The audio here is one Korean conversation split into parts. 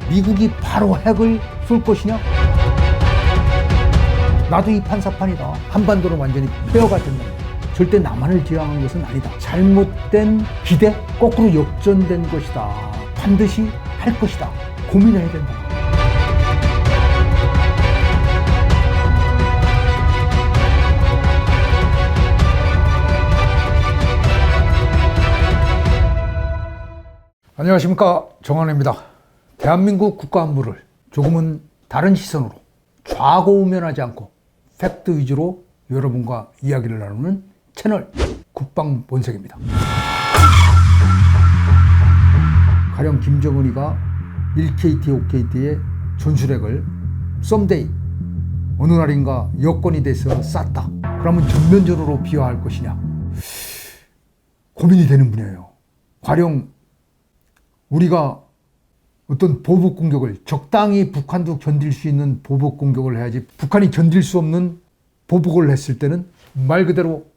미국이 바로 핵을 쏠 것이냐? 나도 이 판사판이다. 한반도는 완전히 폐허가 된다. 절대 남한을 지향한 것은 아니다. 잘못된 기대, 거꾸로 역전된 것이다. 반드시 할 것이다. 고민해야 된다. 안녕하십니까, 정한혜입니다. 대한민국 국가 안보를 조금은 다른 시선으로 좌고우면하지 않고 팩트 위주로 여러분과 이야기를 나누는 채널 국방본색입니다. 가령 김정은이가 1KT, 5KT의 전술핵을 썸데이 어느 날인가 여건이 돼서 쐈다. 그러면 전면전으로 비화할 것이냐? 고민이 되는 분야예요. 가령 우리가 어떤 보복 공격을 적당히 북한도 견딜 수 있는 보복 공격을 해야지, 북한이 견딜 수 없는 보복을 했을 때는 말 그대로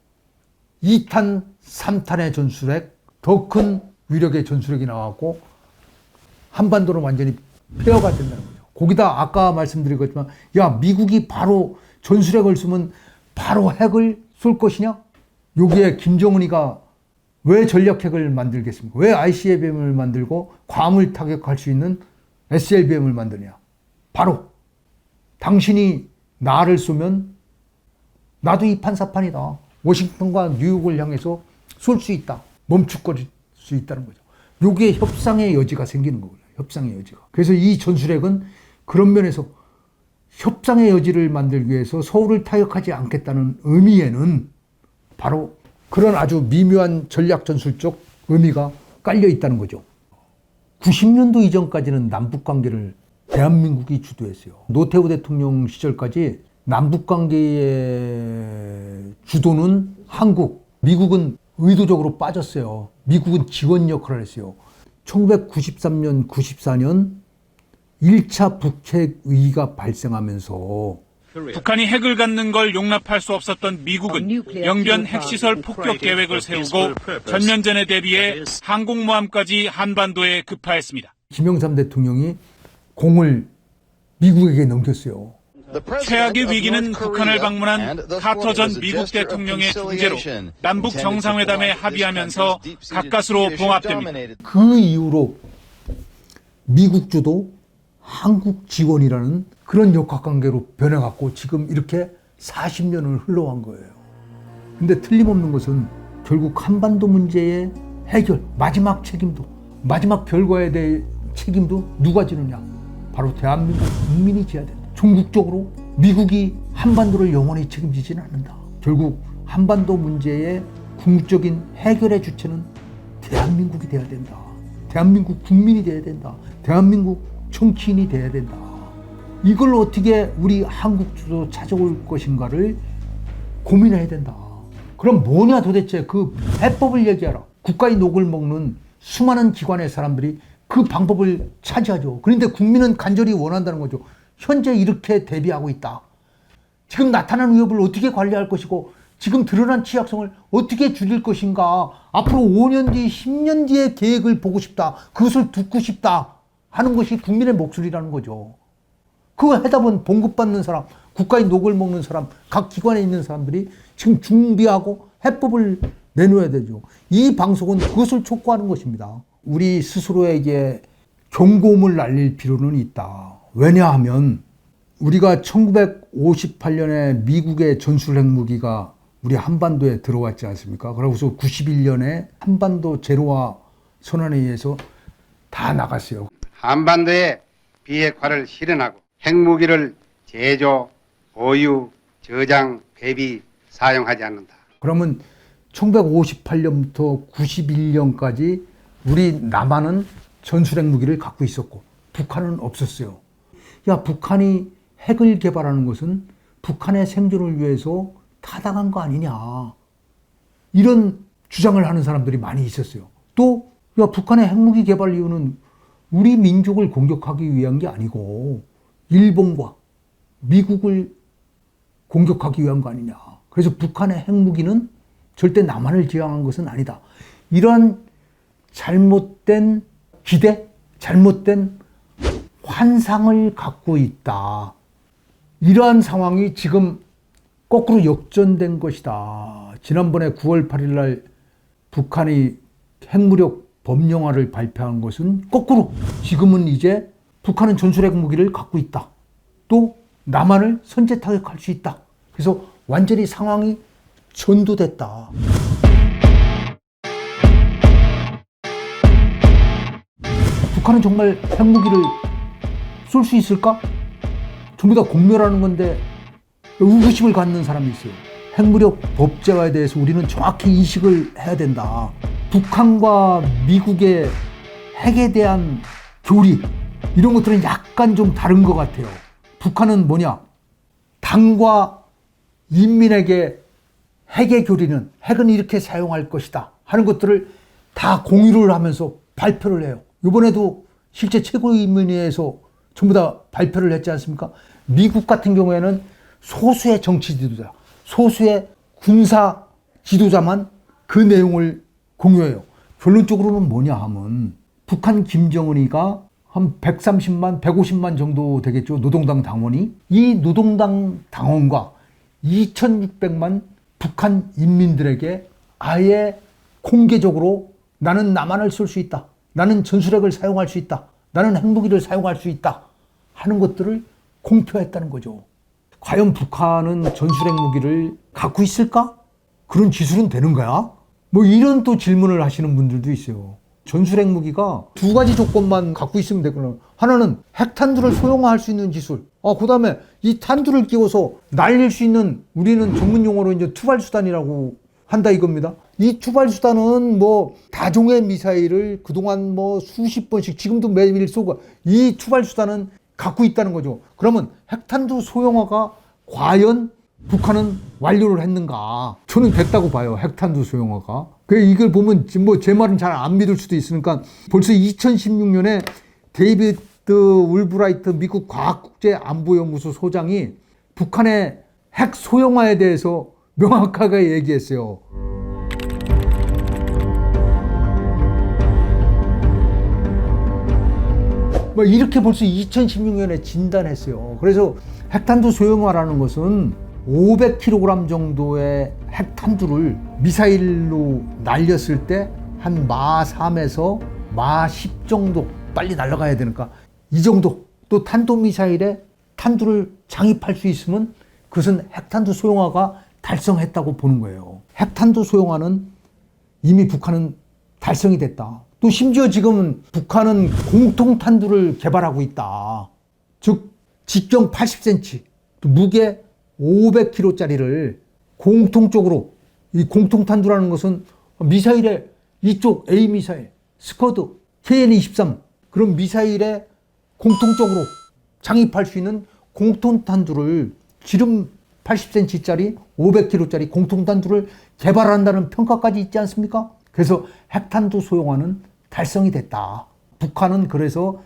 2탄, 3탄의 전술핵, 더 큰 위력의 전술핵이 나왔고 한반도는 완전히 폐허가 된다는 거죠. 거기다 아까 말씀드린 것지만, 야, 미국이 바로 전술핵을 쏘면 바로 핵을 쏠 것이냐? 여기에 김정은이가 왜 전략핵을 만들겠습니까? 왜 ICBM을 만들고 괌을 타격할 수 있는 SLBM을 만드냐? 바로 당신이 나를 쏘면 나도 이 판사판이다. 워싱턴과 뉴욕을 향해서 쏠 수 있다. 멈칫거릴 수 있다는 거죠. 여기에 협상의 여지가 생기는 거고요. 협상의 여지가. 그래서 이 전술핵은 그런 면에서 협상의 여지를 만들기 위해서 서울을 타격하지 않겠다는 의미에는 바로 그런 아주 미묘한 전략 전술적 의미가 깔려 있다는 거죠. 90년도 이전까지는 남북 관계를 대한민국이 주도했어요. 노태우 대통령 시절까지 남북 관계의 주도는 한국, 미국은 의도적으로 빠졌어요. 미국은 지원 역할을 했어요. 1993년, 94년 1차 북핵 위기가 발생하면서 북한이 핵을 갖는 걸 용납할 수 없었던 미국은 영변 핵시설 폭격 계획을 세우고 전면전에 대비해 항공모함까지 한반도에 급파했습니다. 김영삼 대통령이 공을 미국에게 넘겼어요. 최악의 위기는 북한을 방문한 카터 전 미국 대통령의 중재로 남북 정상회담에 합의하면서 가까스로 봉합됩니다. 그 이후로 미국 주도 한국 지원이라는 그런 역학관계로 변해갖고 지금 이렇게 40년을 흘러간 거예요. 근데 틀림없는 것은 결국 한반도 문제의 해결, 마지막 책임도, 마지막 결과에 대해 책임도 누가 지느냐? 바로 대한민국 국민이 져야 된다. 종국적으로 미국이 한반도를 영원히 책임지지는 않는다. 결국 한반도 문제의 궁극적인 해결의 주체는 대한민국이 돼야 된다. 대한민국 국민이 돼야 된다. 대한민국 정치인이 돼야 된다. 이걸 어떻게 우리 한국 주도 찾아올 것인가를 고민해야 된다. 그럼 뭐냐 도대체? 그 해법을 얘기하라. 국가의 녹을 먹는 수많은 기관의 사람들이 그 방법을 차지하죠. 그런데 국민은 간절히 원한다는 거죠. 현재 이렇게 대비하고 있다. 지금 나타난 위협을 어떻게 관리할 것이고, 지금 드러난 취약성을 어떻게 줄일 것인가. 앞으로 5년 뒤, 10년 뒤의 계획을 보고 싶다. 그것을 듣고 싶다 하는 것이 국민의 목소리라는 거죠. 그 해답은 봉급받는 사람, 국가의 녹을 먹는 사람, 각 기관에 있는 사람들이 지금 준비하고 해법을 내놓아야 되죠. 이 방송은 그것을 촉구하는 것입니다. 우리 스스로에게 경고음을 날릴 필요는 있다. 왜냐하면 우리가 1958년에 미국의 전술 핵무기가 우리 한반도에 들어왔지 않습니까? 그러고서 91년에 한반도 제로화 선언에 의해서 다 나갔어요. 한반도에 비핵화를 실현하고 핵무기를 제조, 보유, 저장, 배비, 사용하지 않는다. 그러면 1958년부터 91년까지 우리 남한은 전술핵 무기를 갖고 있었고 북한은 없었어요. 야, 북한이 핵을 개발하는 것은 북한의 생존을 위해서 타당한 거 아니냐. 이런 주장을 하는 사람들이 많이 있었어요. 또, 야, 북한의 핵무기 개발 이유는 우리 민족을 공격하기 위한 게 아니고 일본과 미국을 공격하기 위한 거 아니냐. 그래서 북한의 핵무기는 절대 남한을 지향한 것은 아니다. 이런 잘못된 기대, 잘못된 환상을 갖고 있다. 이러한 상황이 지금 거꾸로 역전된 것이다. 지난번에 9월 8일 날 북한이 핵무력 법령화를 발표한 것은 거꾸로 지금은 이제 북한은 전술핵 무기를 갖고 있다. 또 남한을 선제 타격할 수 있다. 그래서 완전히 상황이 전도됐다. 북한은 정말 핵무기를 쏠 수 있을까? 전부 다 공멸하는 건데 의구심을 갖는 사람이 있어요. 핵무력 법제화에 대해서 우리는 정확히 인식을 해야 된다. 북한과 미국의 핵에 대한 교리 이런 것들은 약간 좀 다른 것 같아요. 북한은 뭐냐? 당과 인민에게 핵의 교리는 핵은 이렇게 사용할 것이다 하는 것들을 다 공유를 하면서 발표를 해요. 이번에도 실제 최고인민회에서 전부 다 발표를 했지 않습니까? 미국 같은 경우에는 소수의 정치 지도자, 소수의 군사 지도자만 그 내용을 공유해요. 결론적으로는 뭐냐 하면 북한 김정은이가 한 130만, 150만 정도 되겠죠. 노동당 당원이. 이 노동당 당원과 2600만 북한 인민들에게 아예 공개적으로 나는 남한을 쏠 수 있다. 나는 전술핵을 사용할 수 있다. 나는 핵무기를 사용할 수 있다. 하는 것들을 공표했다는 거죠. 과연 북한은 전술핵 무기를 갖고 있을까? 그런 기술은 되는 거야? 뭐 이런 또 질문을 하시는 분들도 있어요. 전술핵 무기가 두 가지 조건만 갖고 있으면 되거든요. 하나는 핵탄두를 소형화할 수 있는 기술. 그 다음에 이 탄두를 끼워서 날릴 수 있는, 우리는 전문 용어로 이제 투발수단이라고 한다 이겁니다. 이 투발수단은 뭐 다종의 미사일을 그동안 뭐 수십 번씩 지금도 매일 쏘고 이 투발수단은 갖고 있다는 거죠. 그러면 핵탄두 소형화가 과연 북한은 완료를 했는가? 저는 됐다고 봐요. 핵탄두 소형화가. 이걸 보면 뭐 제 말은 잘 안 믿을 수도 있으니까 벌써 2016년에 데이비드 울브라이트 미국 과학국제안보연구소 소장이 북한의 핵 소형화에 대해서 명확하게 얘기했어요. 뭐 이렇게 벌써 2016년에 진단했어요. 그래서 핵탄두 소형화라는 것은 500kg 정도의 핵탄두를 미사일로 날렸을 때 한 마 3에서 마 10 정도 빨리 날아가야 되니까 이 정도 또 탄도미사일에 탄두를 장입할 수 있으면 그것은 핵탄두 소형화가 달성했다고 보는 거예요. 핵탄두 소형화는 이미 북한은 달성이 됐다. 또 심지어 지금은 북한은 공통탄두를 개발하고 있다. 즉 직경 80cm, 또 무게 500kg짜리를 공통적으로, 이 공통탄두라는 것은 미사일에 이쪽 A 미사일, 스커드, KN-23 그런 미사일에 공통적으로 장입할 수 있는 공통탄두를 지름 80cm짜리 500kg짜리 공통탄두를 개발한다는 평가까지 있지 않습니까? 그래서 핵탄두 소형화는 달성이 됐다. 북한은 그래서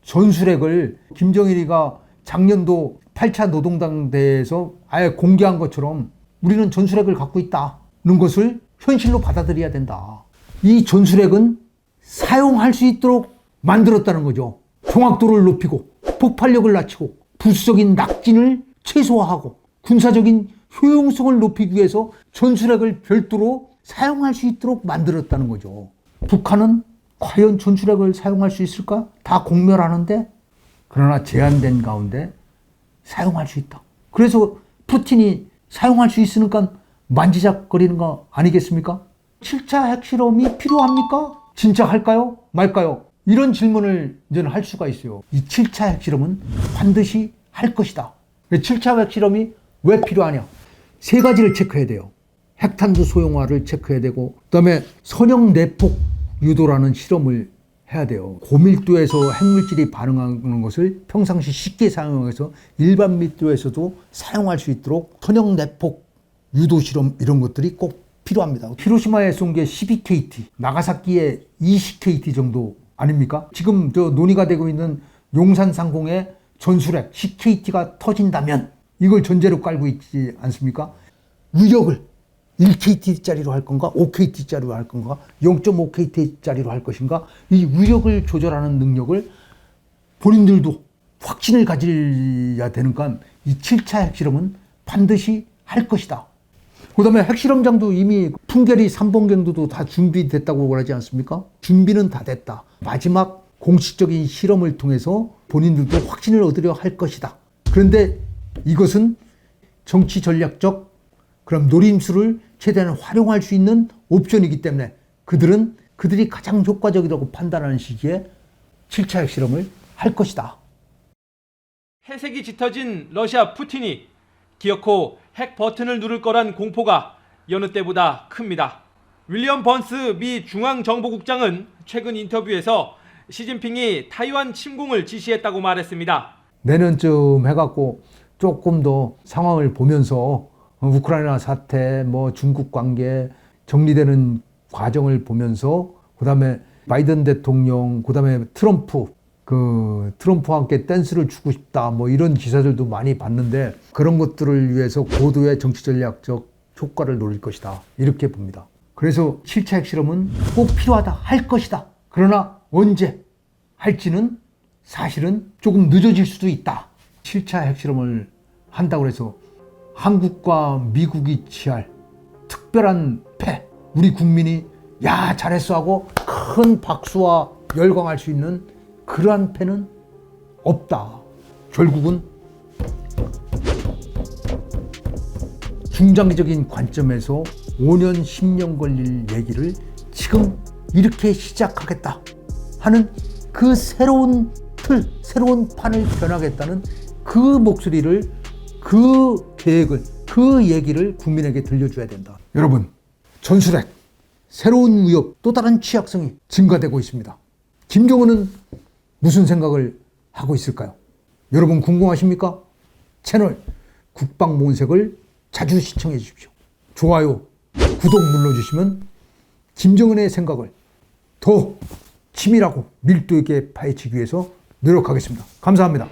전술핵을 김정일이가 작년도 8차 노동당 대회에서 아예 공개한 것처럼 우리는 전술핵을 갖고 있다는 것을 현실로 받아들여야 된다. 이 전술핵은 사용할 수 있도록 만들었다는 거죠. 정확도를 높이고 폭발력을 낮추고 부수적인 낙진을 최소화하고 군사적인 효용성을 높이기 위해서 전술핵을 별도로 사용할 수 있도록 만들었다는 거죠. 북한은 과연 전술핵을 사용할 수 있을까? 다 공멸하는데, 그러나 제한된 가운데 사용할 수 있다. 그래서 푸틴이 사용할 수 있으니까 만지작거리는 거 아니겠습니까? 7차 핵실험이 필요합니까? 진짜 할까요? 말까요? 이런 질문을 이제는 할 수가 있어요. 이 7차 핵실험은 반드시 할 것이다. 7차 핵실험이 왜 필요하냐? 세 가지를 체크해야 돼요. 핵탄두 소형화를 체크해야 되고, 그 다음에 선형 내폭 유도라는 실험을 해야 돼요. 고밀도에서 핵물질이 반응하는 것을 평상시 쉽게 사용해서 일반 밀도에서도 사용할 수 있도록 선형 내폭 유도 실험 이런 것들이 꼭 필요합니다. 히로시마에 쏜 게 12KT, 나가사키에 20KT 정도 아닙니까? 지금 논의가 되고 있는 용산 상공의 전술핵 10KT가 터진다면 이걸 전제로 깔고 있지 않습니까? 위력을 1KT짜리로 할 건가? 5KT짜리로 할 건가? 0.5KT짜리로 할 것인가? 이 위력을 조절하는 능력을 본인들도 확신을 가져야 되니까 이 7차 핵실험은 반드시 할 것이다. 그 다음에 핵실험장도 이미 풍계리 3번경도도 다 준비됐다고 그러지 않습니까? 준비는 다 됐다. 마지막 공식적인 실험을 통해서 본인들도 확신을 얻으려 할 것이다. 그런데 이것은 정치 전략적 그런 노림수를 최대한 활용할 수 있는 옵션이기 때문에 그들이 가장 효과적이라고 판단하는 시기에 7차 핵실험을 할 것이다. 해색이 짙어진 러시아 푸틴이 기어코 핵 버튼을 누를 거란 공포가 여느 때보다 큽니다. 윌리엄 번스 미 중앙정보국장은 최근 인터뷰에서 시진핑이 타이완 침공을 지시했다고 말했습니다. 내년쯤 해갖고 조금 더 상황을 보면서 우크라이나 사태, 중국 관계 정리되는 과정을 보면서 그다음에 바이든 대통령, 그다음에 트럼프와 함께 댄스를 추고 싶다, 이런 기사들도 많이 봤는데 그런 것들을 위해서 고도의 정치 전략적 효과를 노릴 것이다. 이렇게 봅니다. 그래서 7차 핵실험은 꼭 필요하다, 할 것이다. 그러나 언제 할지는 사실은 조금 늦어질 수도 있다. 7차 핵실험을 한다고 해서 한국과 미국이 취할 특별한 패, 우리 국민이 야 잘했어 하고 큰 박수와 열광할 수 있는 그러한 패는 없다. 결국은 중장기적인 관점에서 5년, 10년 걸릴 얘기를 지금 이렇게 시작하겠다 하는 그 새로운 새로운 판을 펴나겠다는 그 목소리를, 그 계획을, 그 얘기를 국민에게 들려줘야 된다. 여러분, 전술핵, 새로운 위협, 또 다른 취약성이 증가되고 있습니다. 김정은은 무슨 생각을 하고 있을까요? 여러분 궁금하십니까? 채널 국방모색을 자주 시청해 주십시오. 좋아요, 구독 눌러주시면 김정은의 생각을 더 치밀하고 밀도 있게 파헤치기 위해서 노력하겠습니다. 감사합니다.